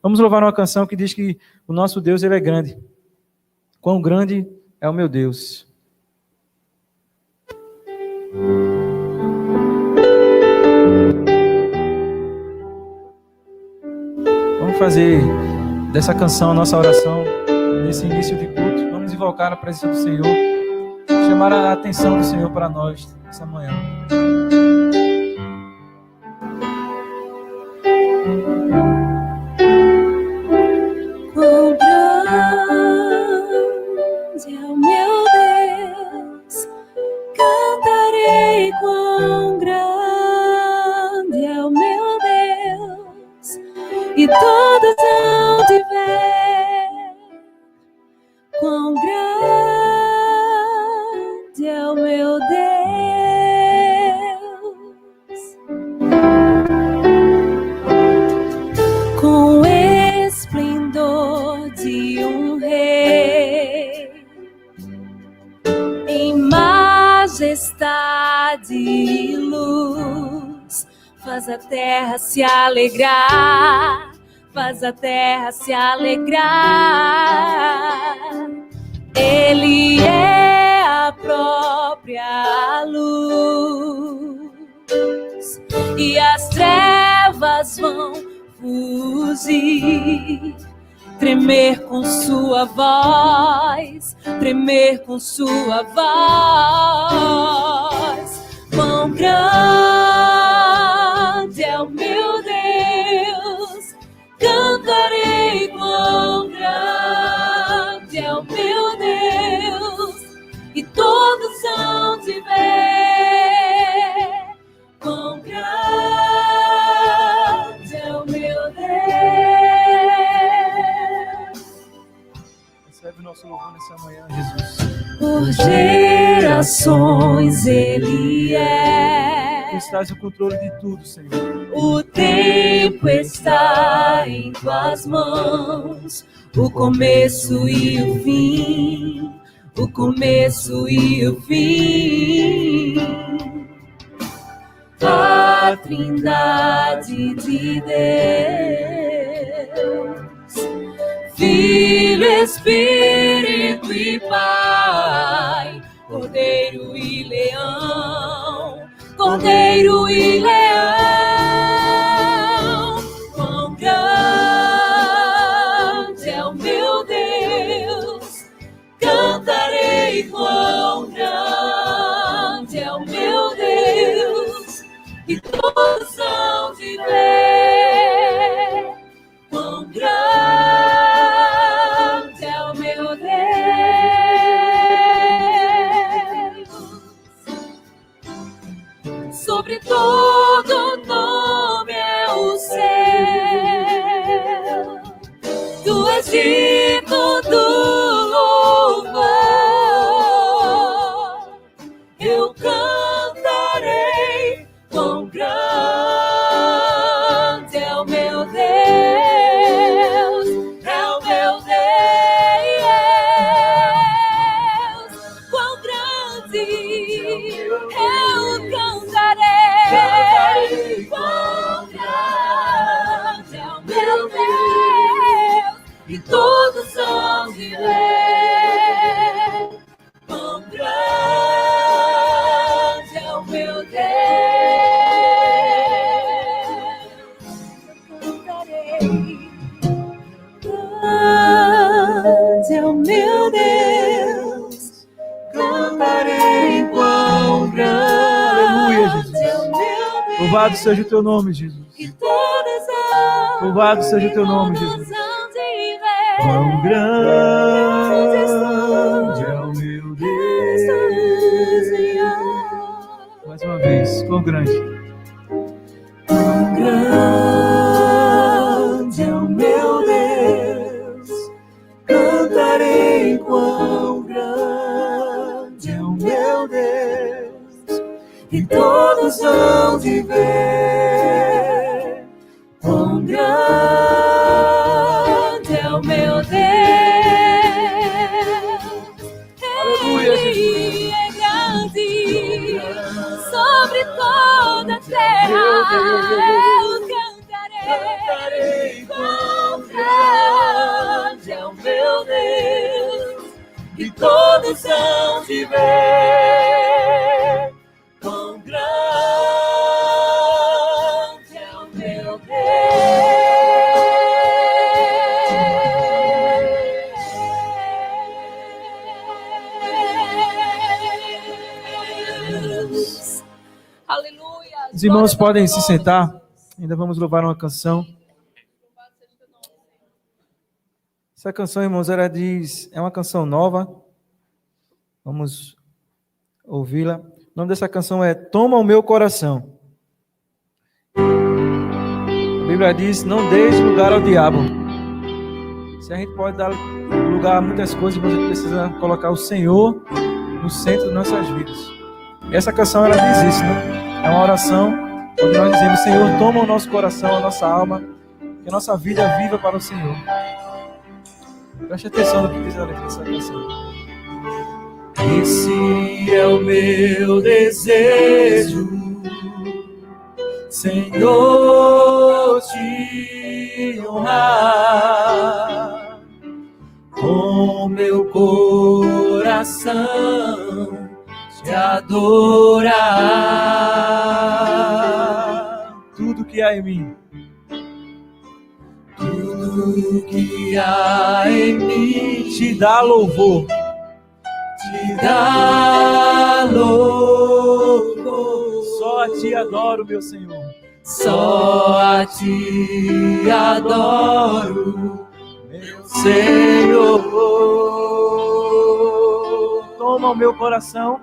Vamos louvar uma canção que diz que o nosso Deus, ele é grande. Quão grande é o meu Deus. Vamos fazer dessa canção a nossa oração nesse início de culto. Vamos invocar a presença do Senhor, chamar a atenção do Senhor para nós essa manhã. Quão grande é o meu Deus, cantarei quão grande é o meu Deus, e todos hão de ver quão grande é o meu Deus. Com esplendor de um rei, em majestade e luz, faz a terra se alegrar, faz a terra se alegrar. Ele é a própria luz, e as trevas vão fugir, tremer com sua voz, tremer com sua voz. Quão grande é o meu Deus, cantarei quão grande é o meu Deus, e todos hão de ver quão grande é o meu Deus. Recebe o nosso louvor nessa manhã, Jesus. Por gerações Ele Tu é. estás no controle de tudo, Senhor. O tempo está em tuas mãos, o começo e o fim, o começo e o fim. A Trindade de Deus, Filho, Espírito e Pai, Cordeiro e Leão, Cordeiro e Leão. Quão grande é o meu Deus, cantarei quão grande é o meu Deus, e todos hão de ver quão grande é o meu Deus. Sobre todo nome é o céu, tu és digno do louvor. Eu cantarei quão grande é o meu Deus, é o meu Deus. Quão grande eu cantarei, quão grande é o meu Deus, e todos hão de ver quão grande é o meu Deus. Eu cantarei, grande é o meu Deus, cantarei quão grande é o meu Deus. Louvado seja o teu nome, Jesus. E todas hão, Louvado seja o teu nome, todos Jesus. hão de ver Quão grande é o meu Deus. Mais uma vez, quão grande. Quão grande é o meu Deus, cantarei quão grande é o meu Deus, e todos hão de ver quão grande é o meu Deus. Aleluia, Ele é grande sobre toda a terra. Eu cantarei quão grande todos hão de ver quão grande é o meu Deus. Aleluia. Os irmãos podem se sentar. Ainda vamos louvar uma canção. Essa canção, irmãos, ela diz, é uma canção nova. Vamos ouvi-la. O nome dessa canção é Toma o Meu Coração. A Bíblia diz, não deixe lugar ao diabo. Se a gente pode dar lugar a muitas coisas, mas a gente precisa colocar o Senhor no centro das nossas vidas. E essa canção, ela diz isso, né? É uma oração onde nós dizemos, Senhor, toma o nosso coração, a nossa alma, que a nossa vida viva para o Senhor. Preste atenção no que diz a letra dessa canção. Esse é o meu desejo, Senhor, te honrar com meu coração, te adorar. Tudo que há em mim, tudo que há em mim te dá louvor. te dá louvor. Só a ti adoro, meu Senhor. Só a ti adoro, meu Senhor. Toma o meu coração,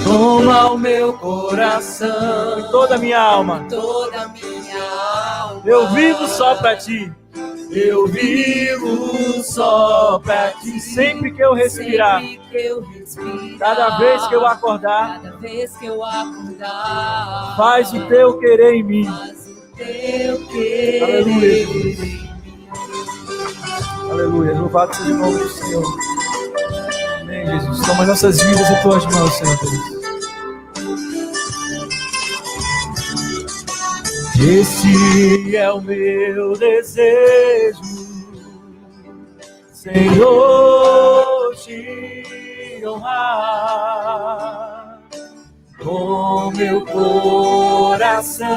toma o meu coração e toda a minha alma. Toda a minha alma. Eu vivo só para ti. Eu vivo só pra ti. Sempre que eu respirar, cada vez que eu acordar, faz o teu querer em mim. Aleluia, Jesus. Aleluia. Louvado seja o nome do Senhor. Amém, Jesus. Toma nossas vidas em tuas mãos, Senhor Deus. Este é o meu desejo, Senhor, te honrar com meu coração,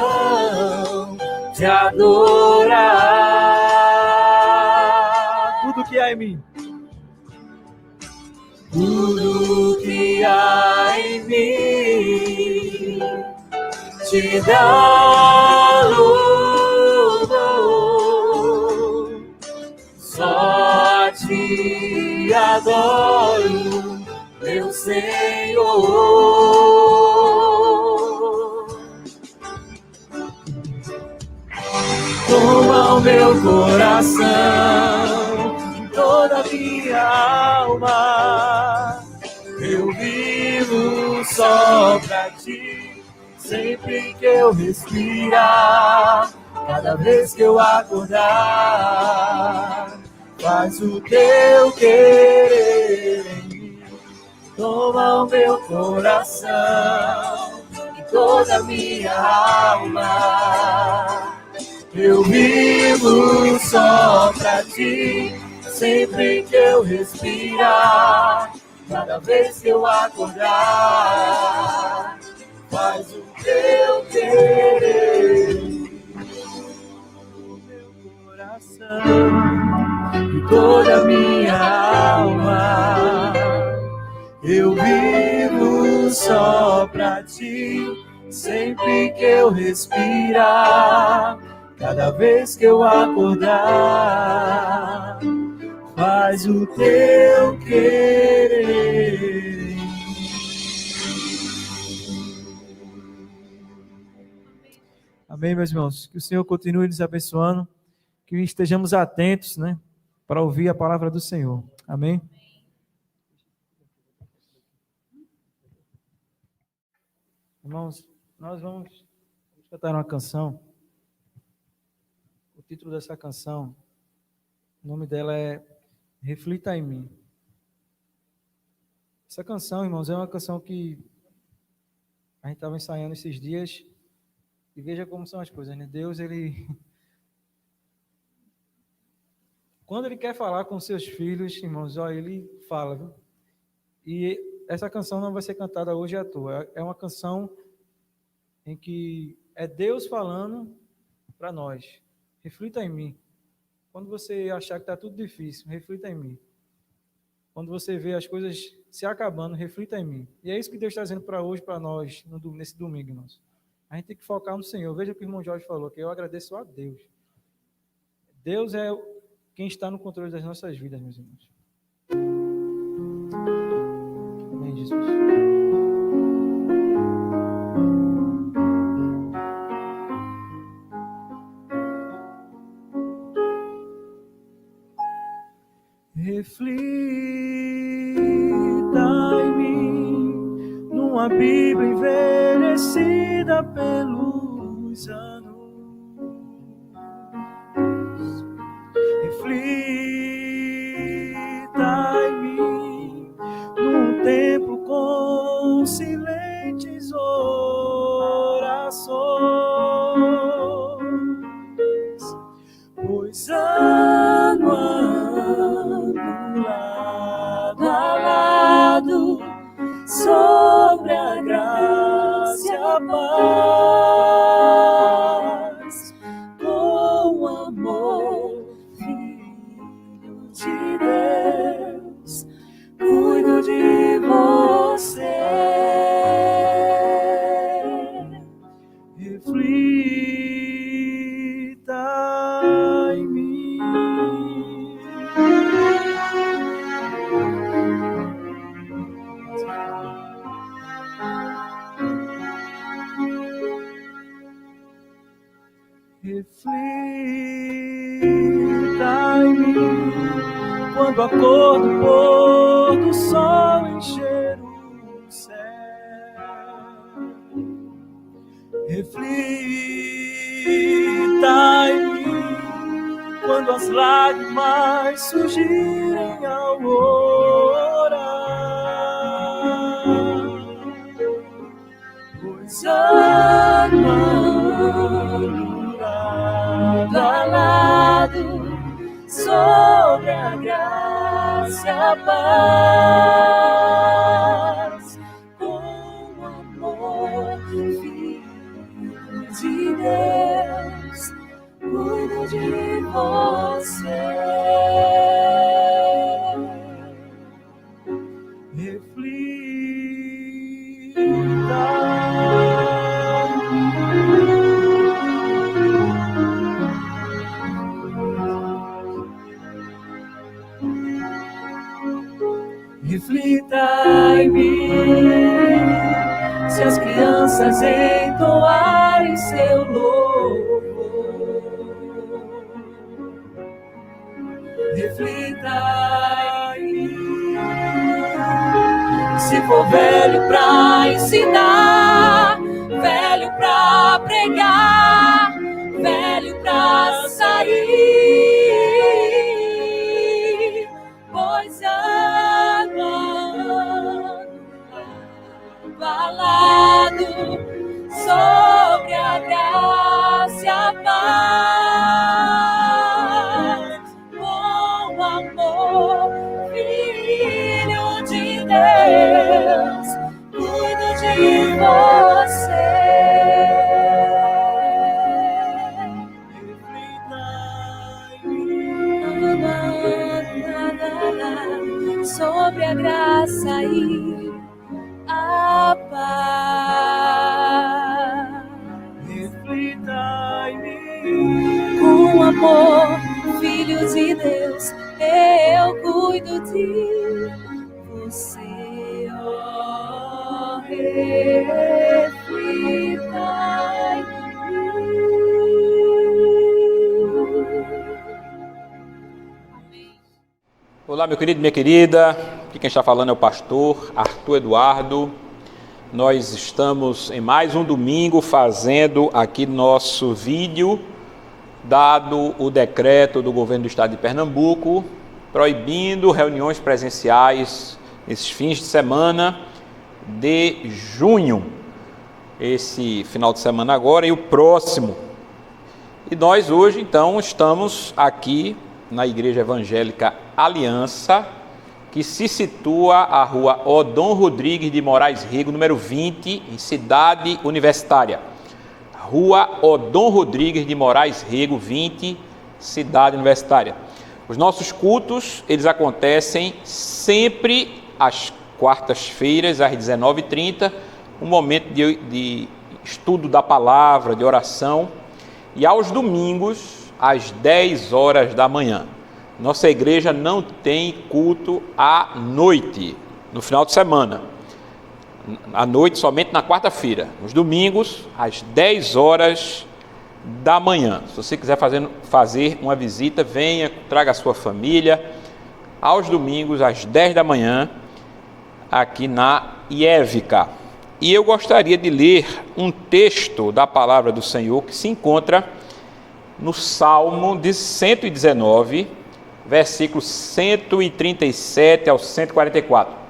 te adorar. Tudo que há em mim, tudo que há em mim te dá louvor. Só te adoro, meu Senhor. Toma o meu coração, toda a minha alma. Eu vivo só pra ti, sempre que eu respirar, cada vez que eu acordar. Faz o teu querer em mim. Toma o meu coração e toda a minha alma. Eu vivo só pra ti, sempre que eu respirar, cada vez que eu acordar. Faz o teu querer no meu coração e toda a minha alma. Eu vivo só pra ti, sempre que eu respirar, cada vez que eu acordar. Faz o teu querer. Amém, meus irmãos. Que o Senhor continue nos abençoando, que estejamos atentos, né, para ouvir a palavra do Senhor. Amém. Irmãos, nós vamos cantar uma canção. O título dessa canção, o nome dela é Reflita em Mim. Essa canção, irmãos, é uma canção que a gente estava ensaiando esses dias. E veja como são as coisas, né? Deus, ele... Quando ele quer falar com seus filhos, irmãos, ó, ele fala, viu? E essa canção não vai ser cantada hoje à toa. É uma canção em que é Deus falando para nós. Reflita em mim. Quando você achar que está tudo difícil, reflita em mim. Quando você vê as coisas se acabando, reflita em mim. E é isso que Deus está dizendo para hoje, para nós, nesse domingo, irmãos. A gente tem que focar no Senhor. Veja o que o irmão Jorge falou, que eu agradeço a Deus. Deus é quem está no controle das nossas vidas, meus irmãos. Amém, Jesus. Reflita em mim, numa Bíblia envelhecida pelos anos. Reflita em mim, num templo com silentes orações, pois ano a ano, lado a lado, sobre a graça e a paz, com amor, Filho de Deus, cuido de você. Reflita em mim. Reflita em mim, quando a cor do pôr do sol encher o céu. Reflita em mim, quando as lágrimas surgirem ao orar, pois ano a ano, lado a lado, sobre a graça e a paz, com amor, Filho de Deus, cuido de você. Reflita em mim, se as crianças entoarem seu louvor. Reflita em mim, se for velho pra ensinar, velho pra pregar, velho pra sair, pois balado sobre a graça e a paz, com amor, Filho de Deus, cuido de você. Sobre a graça e a paz. Reflita em mim, com amor, Filho de Deus, eu cuido de você. Oh, reflita em mim. Olá, meu querido, minha querida. Aqui quem está falando é o pastor Arthur Eduardo. Nós estamos em mais um domingo fazendo aqui nosso vídeo, dado o decreto do governo do estado de Pernambuco, proibindo reuniões presenciais nesses fins de semana de junho, esse final de semana agora e o próximo. E nós hoje, então, estamos aqui na Igreja Evangélica Aliança, que se situa à rua Odon Rodrigues de Moraes Rego, número 20, em Cidade Universitária. Rua Odon Rodrigues de Moraes Rego, 20, Cidade Universitária. Os nossos cultos, eles acontecem sempre às quartas-feiras, às 19h30, um momento de estudo da palavra, de oração, e aos domingos, às 10 horas da manhã. Nossa igreja não tem culto à noite, no final de semana. À noite, somente na quarta-feira. Nos domingos, às 10 horas da manhã. Se você quiser fazer uma visita, venha, traga a sua família. Aos domingos, às 10 da manhã, aqui na IEVICA. E eu gostaria de ler um texto da palavra do Senhor que se encontra no Salmo de 119, versículos 137 ao 144.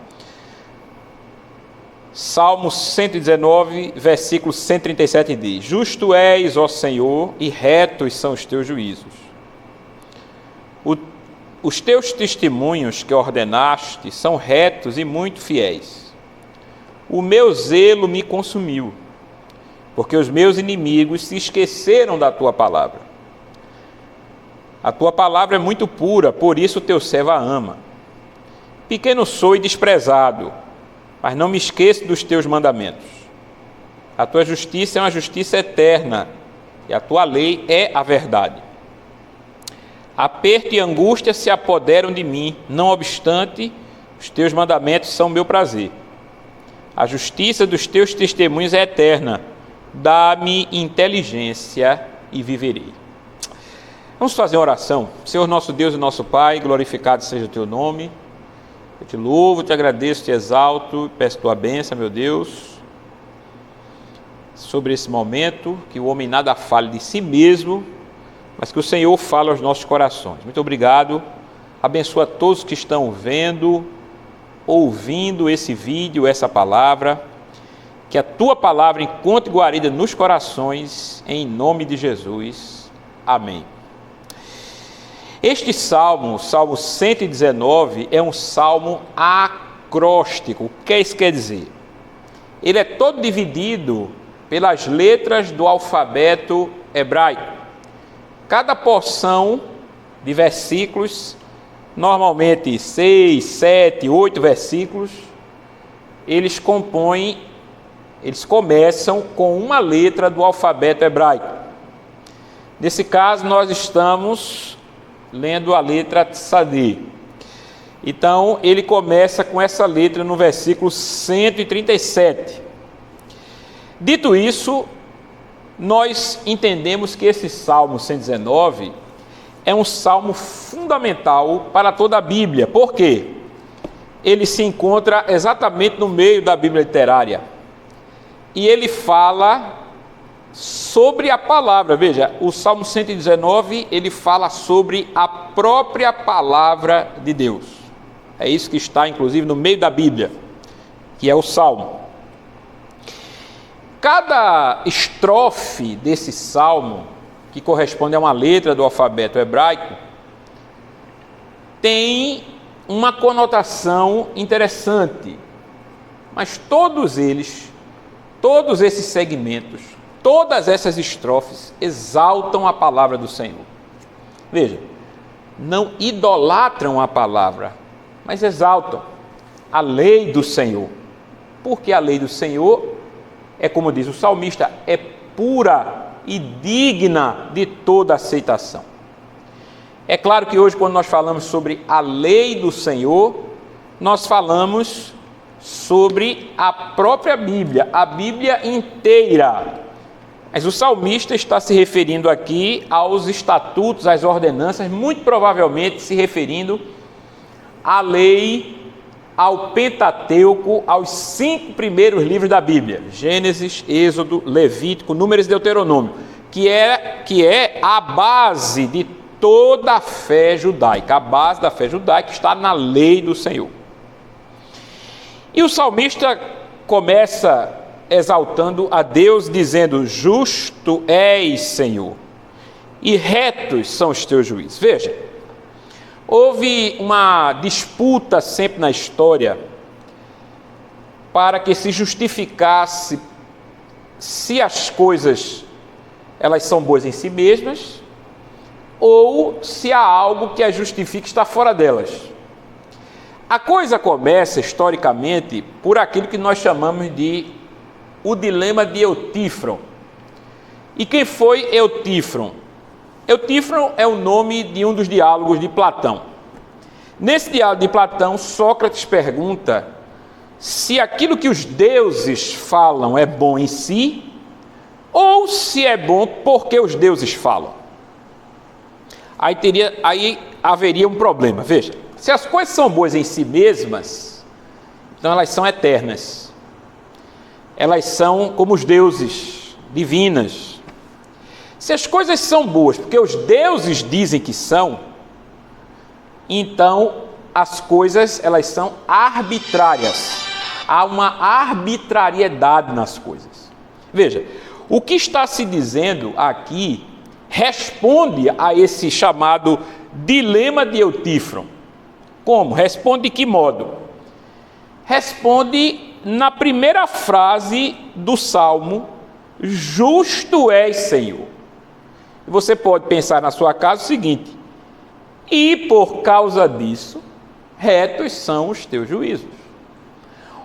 Salmo 119, versículo 137 diz: Justo és, ó Senhor, e retos são os teus juízos. Os teus testemunhos que ordenaste são retos e muito fiéis. O meu zelo me consumiu, porque os meus inimigos se esqueceram da tua palavra. A tua palavra é muito pura, por isso o teu servo a ama. Pequeno sou e desprezado, mas não me esqueço dos teus mandamentos. A tua justiça é uma justiça eterna, e a tua lei é a verdade. Aperto e angústia se apoderam de mim, não obstante, os teus mandamentos são meu prazer. A justiça dos teus testemunhos é eterna, dá-me inteligência e viverei. Vamos fazer uma oração. Senhor nosso Deus e nosso Pai, glorificado seja o teu nome. Eu te louvo, te agradeço, te exalto, peço tua bênção, meu Deus, sobre esse momento, que o homem nada fale de si mesmo, mas que o Senhor fale aos nossos corações. Muito obrigado, abençoa todos que estão vendo, ouvindo esse vídeo, essa palavra, que a tua palavra encontre guarida nos corações, em nome de Jesus. Amém. Este salmo, Salmo 119, é um salmo acróstico. O que isso quer dizer? Ele é todo dividido pelas letras do alfabeto hebraico. Cada porção de versículos, normalmente 6, 7, 8 versículos, eles começam com uma letra do alfabeto hebraico. Nesse caso, nós estamos lendo a letra Tsadê. Então, ele começa com essa letra no versículo 137. Dito isso, nós entendemos que esse Salmo 119 é um salmo fundamental para toda a Bíblia. Por quê? Ele se encontra exatamente no meio da Bíblia literária. E ele fala sobre a palavra. Veja, o Salmo 119, ele fala sobre a própria palavra de Deus. É isso que está, inclusive, no meio da Bíblia, que é o Salmo. Cada estrofe desse Salmo, que corresponde a uma letra do alfabeto hebraico, tem uma conotação interessante. Mas todos esses segmentos, todas essas estrofes exaltam a palavra do Senhor. Veja, não idolatram a palavra, mas exaltam a lei do Senhor. Porque a lei do Senhor é, como diz o salmista, é pura e digna de toda aceitação. É claro que hoje, quando nós falamos sobre a lei do Senhor, nós falamos sobre a própria Bíblia, a Bíblia inteira. Mas o salmista está se referindo aqui aos estatutos, às ordenanças, muito provavelmente se referindo à lei, ao Pentateuco, aos 5 primeiros livros da Bíblia: Gênesis, Êxodo, Levítico, Números e Deuteronômio, que é a base de toda a fé judaica. A base da fé judaica está na lei do Senhor. E o salmista começa exaltando a Deus, dizendo: justo és, Senhor, e retos são os teus juízos. Veja, Houve uma disputa sempre na história para que se justificasse se as coisas elas são boas em si mesmas ou se há algo que as justifique estar fora delas. A coisa começa historicamente por aquilo que nós chamamos de o dilema de Eutífron. E quem foi Eutífron? Eutífron é o nome de um dos diálogos de Platão. Nesse diálogo de Platão, Sócrates pergunta se aquilo que os deuses falam é bom em si, ou se é bom porque os deuses falam. Aí haveria um problema. Veja, se as coisas são boas em si mesmas, então elas são eternas. Elas são como os deuses, divinas. Se as coisas são boas porque os deuses dizem que são, então as coisas elas são arbitrárias. Há uma arbitrariedade nas coisas. Veja, o que está se dizendo aqui responde a esse chamado dilema de Eutífron. Como? Responde de que modo? Responde na primeira frase do Salmo: justo és, Senhor. Você pode pensar na sua casa o seguinte: e por causa disso, retos são os teus juízos.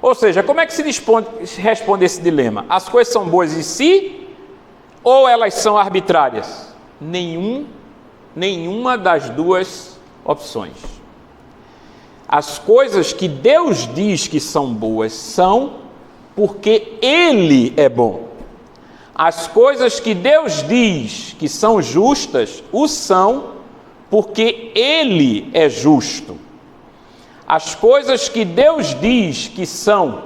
Ou seja, como é que se responde esse dilema? As coisas são boas em si ou elas são arbitrárias? Nenhuma das duas opções. As coisas que Deus diz que são boas são porque Ele é bom. As coisas que Deus diz que são justas, o são porque Ele é justo. As coisas que Deus diz que são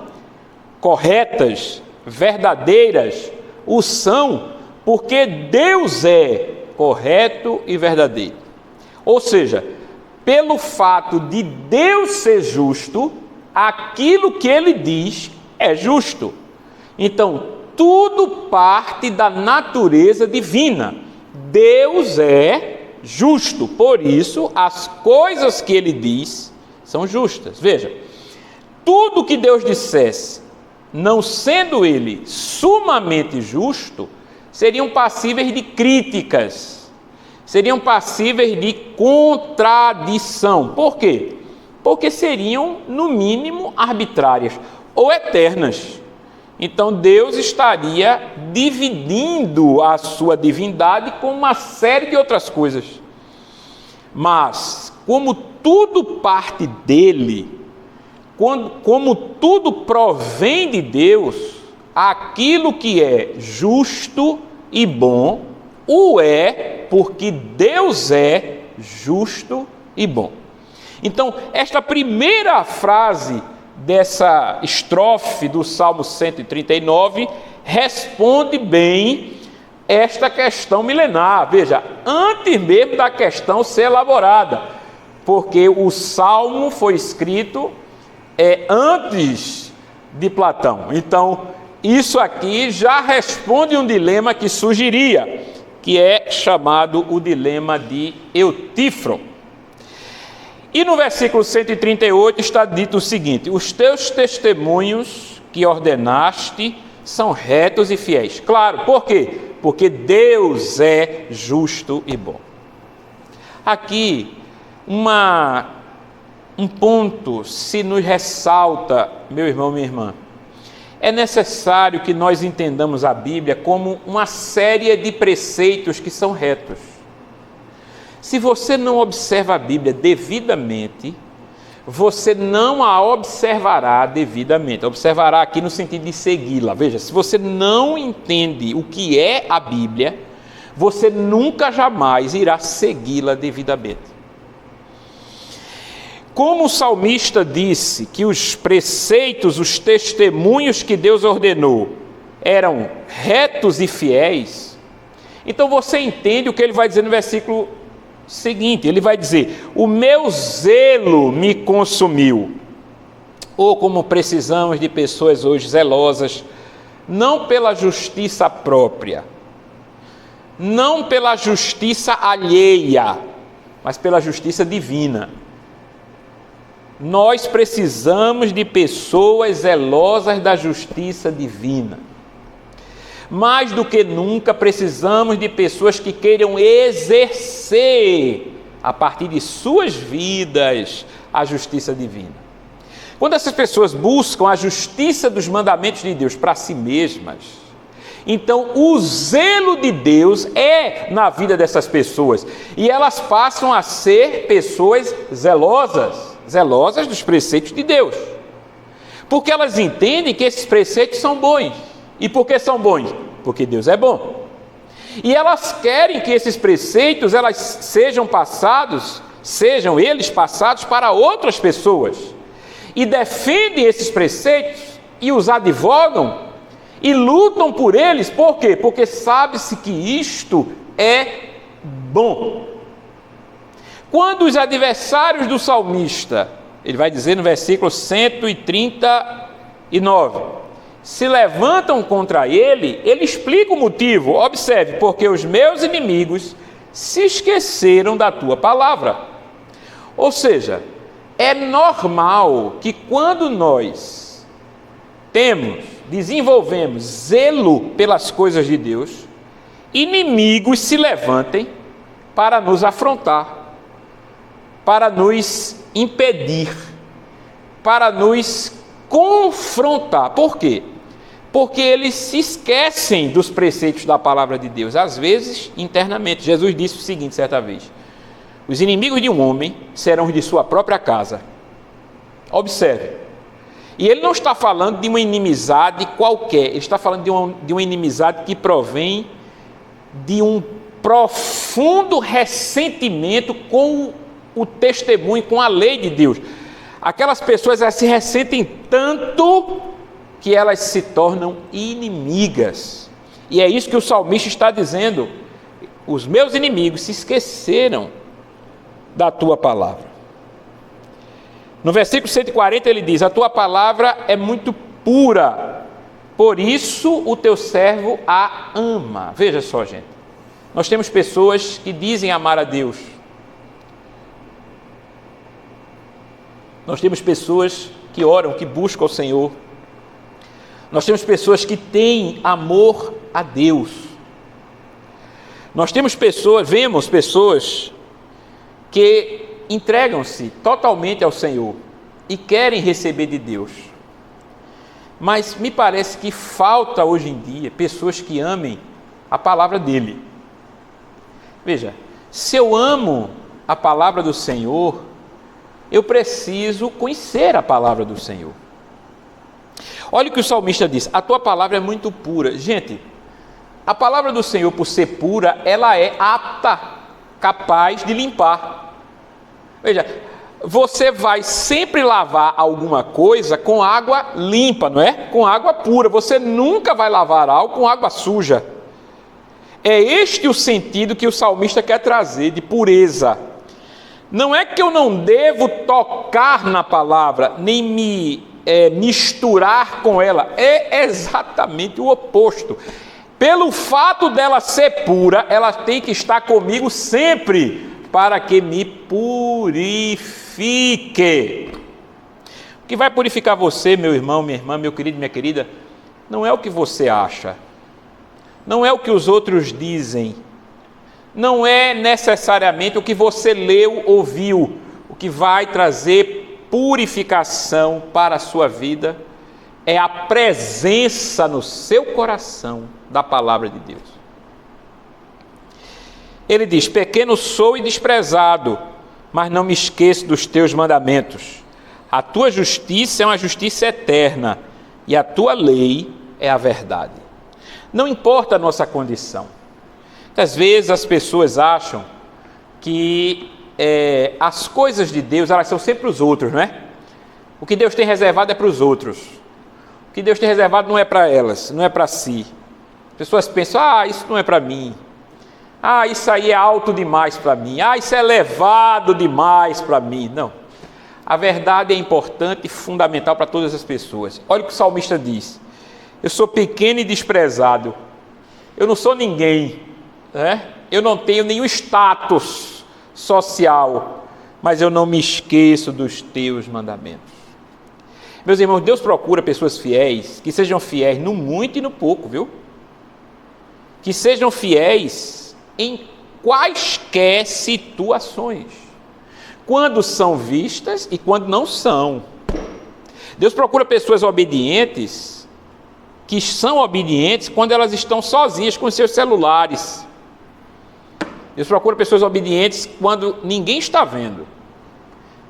corretas, verdadeiras, o são porque Deus é correto e verdadeiro. Ou seja, pelo fato de Deus ser justo, aquilo que Ele diz é justo. Então, tudo parte da natureza divina. Deus é justo, por isso as coisas que Ele diz são justas. Veja, tudo que Deus dissesse, não sendo Ele sumamente justo, seriam passíveis de críticas, seriam passíveis de contradição. Por quê? Porque seriam, no mínimo, arbitrárias ou eternas. Então Deus estaria dividindo a sua divindade com uma série de outras coisas. Mas, como tudo parte dele, como tudo provém de Deus, aquilo que é justo e bom, o é porque Deus é justo e bom. Então, esta primeira frase dessa estrofe do Salmo 139 responde bem esta questão milenar. Veja, antes mesmo da questão ser elaborada, porque o Salmo foi escrito antes de Platão. Então, isso aqui já responde um dilema que surgiria, que é chamado o dilema de Eutífron. E no versículo 138 está dito o seguinte: os teus testemunhos que ordenaste são retos e fiéis. Claro, por quê? Porque Deus é justo e bom. Aqui, um ponto se nos ressalta, meu irmão, minha irmã. É necessário que nós entendamos a Bíblia como uma série de preceitos que são retos. Se você não observa a Bíblia devidamente, você não a observará devidamente. Observará aqui no sentido de segui-la. Veja, se você não entende o que é a Bíblia, você nunca jamais irá segui-la devidamente. Como o salmista disse que os preceitos, os testemunhos que Deus ordenou eram retos e fiéis, então você entende o que ele vai dizer no versículo seguinte. Ele vai dizer: o meu zelo me consumiu. Ou como precisamos de pessoas hoje zelosas, não pela justiça própria, não pela justiça alheia, mas pela justiça divina. Nós precisamos de pessoas zelosas da justiça divina. Mais do que nunca, precisamos de pessoas que queiram exercer, a partir de suas vidas, a justiça divina. Quando essas pessoas buscam a justiça dos mandamentos de Deus para si mesmas, então o zelo de Deus é na vida dessas pessoas, e elas passam a ser pessoas zelosas dos preceitos de Deus, porque elas entendem que esses preceitos são bons. E por que são bons? Porque Deus é bom. E elas querem que esses preceitos sejam eles passados para outras pessoas. E defendem esses preceitos e os advogam e lutam por eles. Por quê? Porque sabe-se que isto é bom. Quando os adversários do salmista, ele vai dizer no versículo 139, se levantam contra ele, ele explica o motivo. Observe: porque os meus inimigos se esqueceram da tua palavra. Ou seja, é normal que quando nós desenvolvemos zelo pelas coisas de Deus, inimigos se levantem para nos afrontar, para nos impedir, para nos confrontar. Por quê? Porque eles se esquecem dos preceitos da palavra de Deus, às vezes internamente. Jesus disse o seguinte certa vez: os inimigos de um homem serão os de sua própria casa. Observe, e ele não está falando de uma inimizade qualquer, ele está falando de uma inimizade que provém de um profundo ressentimento com o testemunho, com a lei de Deus. Aquelas pessoas, elas se ressentem tanto que elas se tornam inimigas. E é isso que o salmista está dizendo: os meus inimigos se esqueceram da tua palavra. No versículo 140 ele diz: a tua palavra é muito pura, por isso o teu servo a ama. Veja só, gente, nós temos pessoas que dizem amar a Deus. Nós temos pessoas que oram, que buscam o Senhor. Nós temos pessoas que têm amor a Deus. Nós temos vemos pessoas que entregam-se totalmente ao Senhor e querem receber de Deus. Mas me parece que falta hoje em dia pessoas que amem a palavra dele. Veja, se eu amo a palavra do Senhor, eu preciso conhecer a palavra do Senhor. Olha o que o salmista diz: a tua palavra é muito pura. Gente, a palavra do Senhor, por ser pura, ela é apta, capaz de limpar. Veja, você vai sempre lavar alguma coisa com água limpa, não é? Com água pura. Você nunca vai lavar algo com água suja. É este o sentido que o salmista quer trazer, de pureza. Não é que eu não devo tocar na palavra, nem me misturar com ela. É exatamente o oposto. Pelo fato dela ser pura, ela tem que estar comigo sempre, para que me purifique. O que vai purificar você, meu irmão, minha irmã, meu querido, minha querida, não é o que você acha, não é o que os outros dizem, não é necessariamente o que você leu, ouviu. O que vai trazer purificação para a sua vida é a presença no seu coração da palavra de Deus. Ele diz: pequeno sou e desprezado, mas não me esqueço dos teus mandamentos. A tua justiça é uma justiça eterna, e a tua lei é a verdade. Não importa a nossa condição. Muitas vezes as pessoas acham que as coisas de Deus, elas são sempre os outros, não é? O que Deus tem reservado é para os outros. O que Deus tem reservado não é para elas, não é para si. As pessoas pensam: isso não é para mim. Isso aí é alto demais para mim. Isso é elevado demais para mim. Não. A verdade é importante e fundamental para todas as pessoas. Olha o que o salmista diz: eu sou pequeno e desprezado. Eu não sou ninguém, né? Eu não tenho nenhum status social, mas eu não me esqueço dos teus mandamentos. Meus irmãos, Deus procura pessoas fiéis, que sejam fiéis no muito e no pouco, viu? Que sejam fiéis em quaisquer situações, quando são vistas e quando não são. Deus procura pessoas obedientes, que são obedientes quando elas estão sozinhas com seus celulares. Deus procura pessoas obedientes quando ninguém está vendo.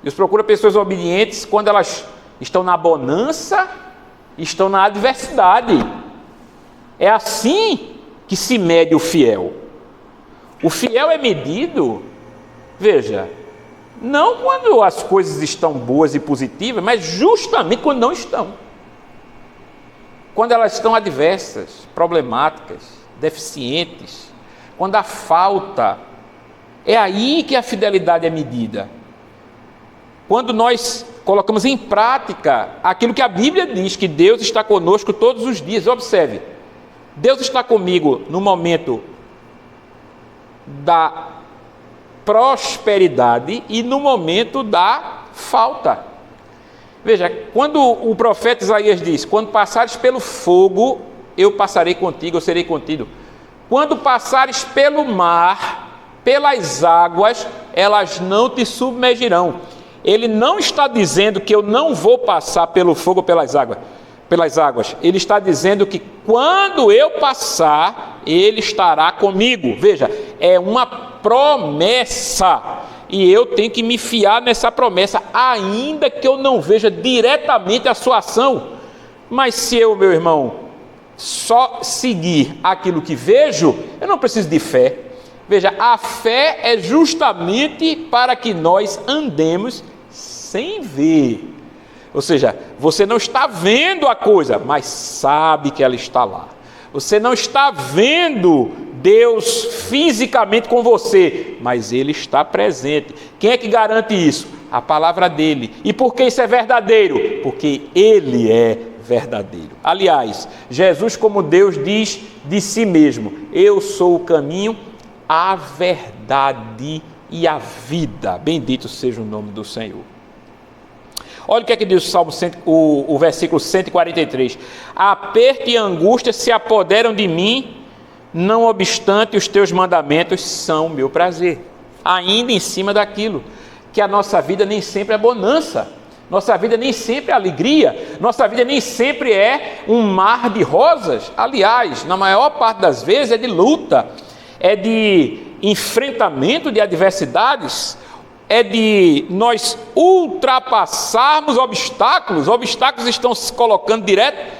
Deus procura pessoas obedientes quando elas estão na bonança, estão na adversidade. É assim que se mede o fiel. O fiel é medido, veja, não quando as coisas estão boas e positivas, mas justamente quando não estão. Quando elas estão adversas, problemáticas, deficientes, quando há falta, é aí que a fidelidade é medida. Quando nós colocamos em prática aquilo que a Bíblia diz, que Deus está conosco todos os dias. Observe, Deus está comigo no momento da prosperidade e no momento da falta. Veja, quando o profeta Isaías diz: quando passares pelo fogo, eu passarei contigo, eu serei contigo. Quando passares pelo mar, pelas águas, elas não te submergirão. Ele não está dizendo que eu não vou passar pelo fogo ou pelas águas. Ele está dizendo que quando eu passar, Ele estará comigo. Veja, é uma promessa. E eu tenho que me fiar nessa promessa, ainda que eu não veja diretamente a sua ação. Mas se eu, meu irmão, só seguir aquilo que vejo, eu não preciso de fé. Veja, a fé é justamente para que nós andemos sem ver. Ou seja, você não está vendo a coisa, mas sabe que ela está lá. Você não está vendo Deus fisicamente com você, mas Ele está presente. Quem é que garante isso? A palavra dEle. E por que isso é verdadeiro? Porque Ele é verdadeiro. Aliás, Jesus, como Deus, diz de si mesmo: eu sou o caminho, a verdade e a vida. Bendito seja o nome do Senhor. Olha o que é que diz o Salmo, o versículo 143. Aperto e angústia se apoderam de mim, não obstante os teus mandamentos são meu prazer. Ainda em cima daquilo, que a nossa vida nem sempre é bonança, nossa vida nem sempre é alegria, nossa vida nem sempre é um mar de rosas. Aliás, na maior parte das vezes é de luta, é de enfrentamento de adversidades, é de nós ultrapassarmos obstáculos. Obstáculos estão se colocando direto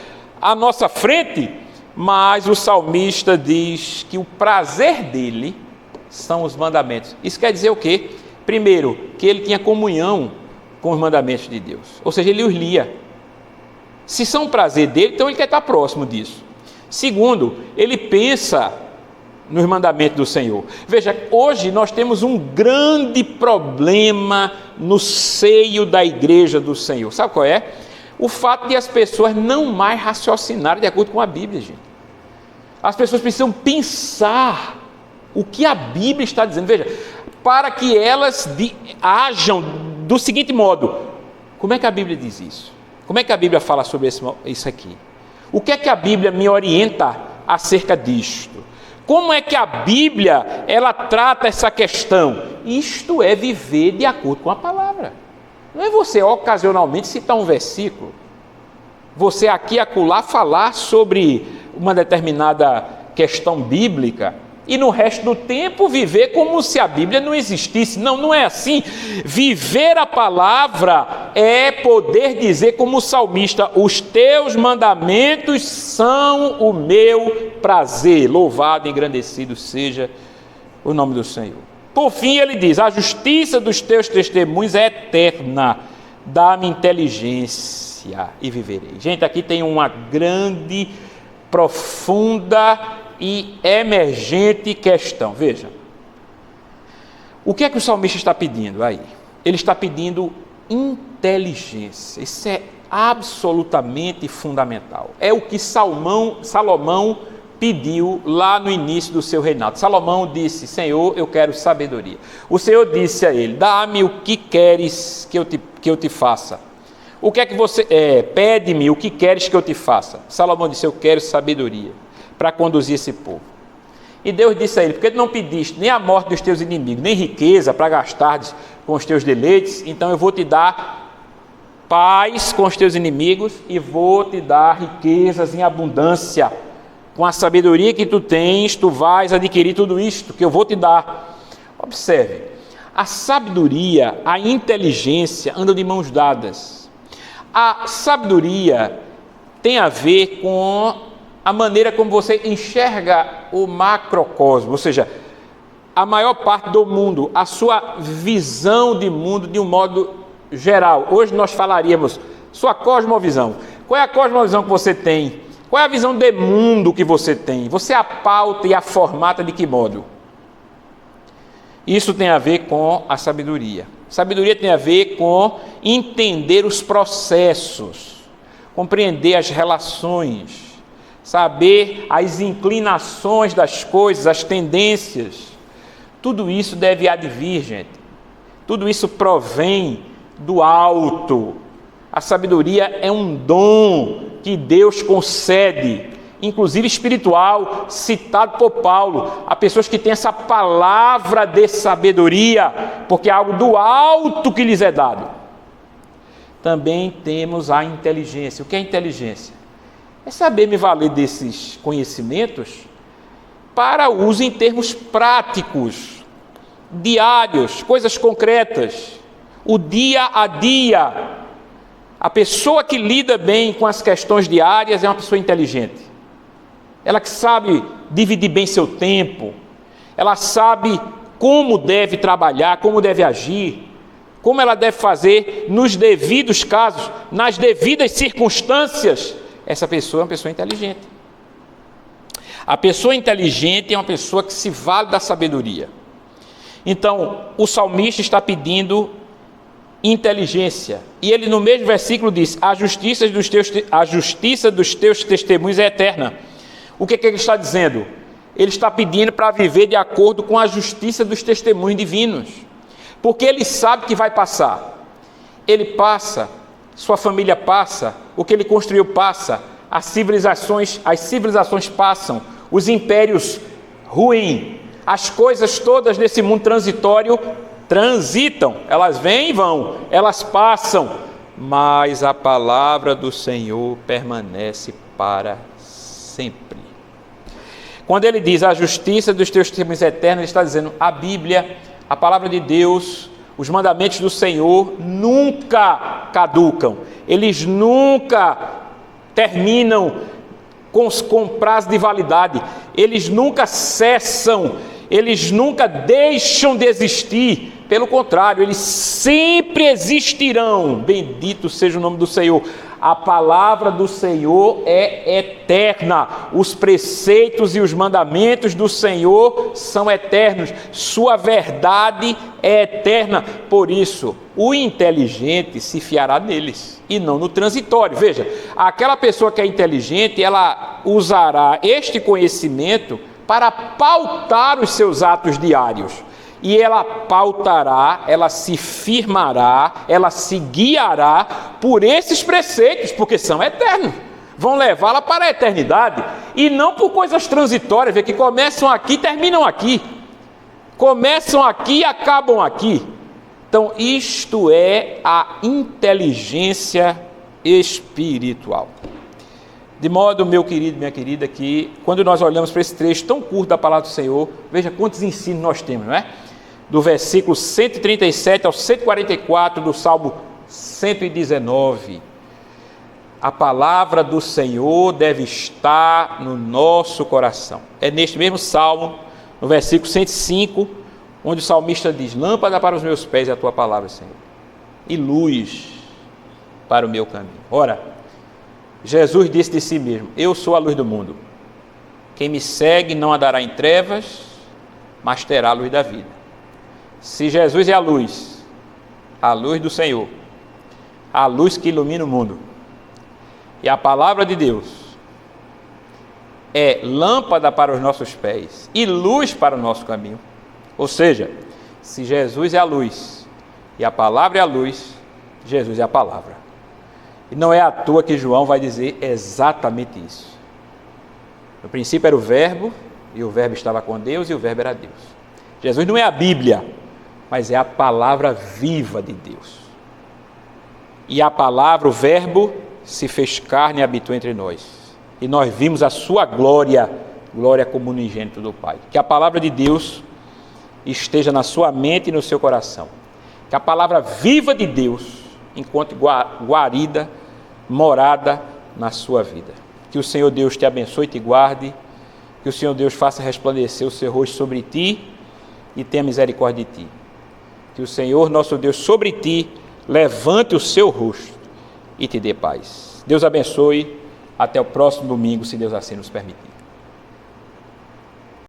à nossa frente, mas o salmista diz que o prazer dele são os mandamentos. Isso quer dizer o quê? Primeiro, que ele tinha comunhão com os mandamentos de Deus, ou seja, ele os lia. Se são prazer dele, então ele quer estar próximo disso. Segundo, ele pensa nos mandamentos do Senhor. Veja, hoje nós temos um grande problema no seio da igreja do Senhor. Sabe qual é? O fato de as pessoas não mais raciocinarem de acordo com a Bíblia, gente. As pessoas precisam pensar o que a Bíblia está dizendo. Veja, para que elas ajam do seguinte modo: como é que a Bíblia diz isso? Como é que a Bíblia fala sobre isso aqui? O que é que a Bíblia me orienta acerca disto? Como é que a Bíblia, ela trata essa questão? Isto é viver de acordo com a palavra. Não é você ocasionalmente citar um versículo, você aqui e acolá falar sobre uma determinada questão bíblica e no resto do tempo viver como se a Bíblia não existisse. Não, não é assim. Viver a palavra é poder dizer como o salmista: os teus mandamentos são o meu prazer. Louvado e engrandecido seja o nome do Senhor. Por fim ele diz: a justiça dos teus testemunhos é eterna, dá-me inteligência e viverei. Gente, aqui tem uma grande, profunda e emergente questão. Veja, o que é que o salmista está pedindo aí? Ele está pedindo inteligência. Isso é absolutamente fundamental. É o que Salomão pediu lá no início do seu reinado. Salomão disse: Senhor, eu quero sabedoria. O Senhor disse a ele: dá-me o que queres que eu te faça. O que é que você pede-me o que queres que eu te faça. Salomão disse: eu quero sabedoria para conduzir esse povo. E Deus disse a ele: porque tu não pediste nem a morte dos teus inimigos, nem riqueza para gastares com os teus deleites, então eu vou te dar paz com os teus inimigos e vou te dar riquezas em abundância. Com a sabedoria que tu tens, tu vais adquirir tudo isto que eu vou te dar. Observe, a sabedoria, a inteligência andam de mãos dadas. A sabedoria tem a ver com a maneira como você enxerga o macrocosmo, ou seja, a maior parte do mundo, a sua visão de mundo de um modo geral. Hoje nós falaríamos sua cosmovisão. Qual é a cosmovisão que você tem? Qual é a visão de mundo que você tem? Você a pauta e a formata de que modo? Isso tem a ver com a sabedoria. Sabedoria tem a ver com entender os processos, compreender as relações, saber as inclinações das coisas, as tendências. Tudo isso deve advir, gente. Tudo isso provém do alto. A sabedoria é um dom que Deus concede, inclusive espiritual, citado por Paulo, a pessoas que têm essa palavra de sabedoria, porque é algo do alto que lhes é dado. Também temos a inteligência. O que é inteligência? É saber me valer desses conhecimentos para uso em termos práticos, diários, coisas concretas, o dia a dia. A pessoa que lida bem com as questões diárias é uma pessoa inteligente. Ela que sabe dividir bem seu tempo, ela sabe como deve trabalhar, como deve agir, como ela deve fazer nos devidos casos, nas devidas circunstâncias. Essa pessoa é uma pessoa inteligente. A pessoa inteligente é uma pessoa que se vale da sabedoria. Então, o salmista está pedindo inteligência. E ele no mesmo versículo diz: a justiça dos teus testemunhos é eterna. O que ele está dizendo? Ele está pedindo para viver de acordo com a justiça dos testemunhos divinos. Porque ele sabe que vai passar. Ele passa, sua família passa, o que ele construiu passa, as civilizações passam, os impérios ruem, as coisas todas desse mundo transitório transitam, elas vêm e vão, elas passam, mas a palavra do Senhor permanece para sempre. Quando ele diz a justiça dos teus testemunhos eternos, ele está dizendo a Bíblia, a palavra de Deus, os mandamentos do Senhor nunca caducam, eles nunca terminam com prazo de validade, eles nunca cessam, eles nunca deixam de existir. Pelo contrário, eles sempre existirão. Bendito seja o nome do Senhor. A palavra do Senhor é eterna. Os preceitos e os mandamentos do Senhor são eternos. Sua verdade é eterna. Por isso, o inteligente se fiará neles e não no transitório. Veja, aquela pessoa que é inteligente, ela usará este conhecimento para pautar os seus atos diários. E ela pautará, ela se firmará, ela se guiará por esses preceitos, porque são eternos. Vão levá-la para a eternidade. E não por coisas transitórias, que começam aqui e terminam aqui. Começam aqui e acabam aqui. Então, isto é a inteligência espiritual. De modo, meu querido, minha querida, que quando nós olhamos para esse trecho tão curto da palavra do Senhor, veja quantos ensinos nós temos, não é? Do versículo 137 ao 144 do Salmo 119. A palavra do Senhor deve estar no nosso coração. É neste mesmo Salmo, no versículo 105, onde o salmista diz: lâmpada para os meus pés é a tua palavra, Senhor, e luz para o meu caminho. Ora, Jesus disse de si mesmo: eu sou a luz do mundo. Quem me segue não andará em trevas, mas terá a luz da vida. Se Jesus é a luz do Senhor, a luz que ilumina o mundo, e a palavra de Deus é lâmpada para os nossos pés e luz para o nosso caminho. Ou seja, se Jesus é a luz e a palavra é a luz, Jesus é a palavra. E não é à toa que João vai dizer exatamente isso. No princípio era o Verbo, e o Verbo estava com Deus, e o Verbo era Deus. Jesus não é a Bíblia, mas é a palavra viva de Deus. E a palavra, o Verbo, se fez carne e habitou entre nós. E nós vimos a sua glória, glória como unigênito do Pai. Que a palavra de Deus esteja na sua mente e no seu coração. Que a palavra viva de Deus encontre guarida, morada na sua vida. Que o Senhor Deus te abençoe e te guarde. Que o Senhor Deus faça resplandecer o seu rosto sobre ti e tenha misericórdia de ti. Que o Senhor, nosso Deus, sobre ti levante o seu rosto e te dê paz. Deus abençoe. Até o próximo domingo, se Deus assim nos permitir.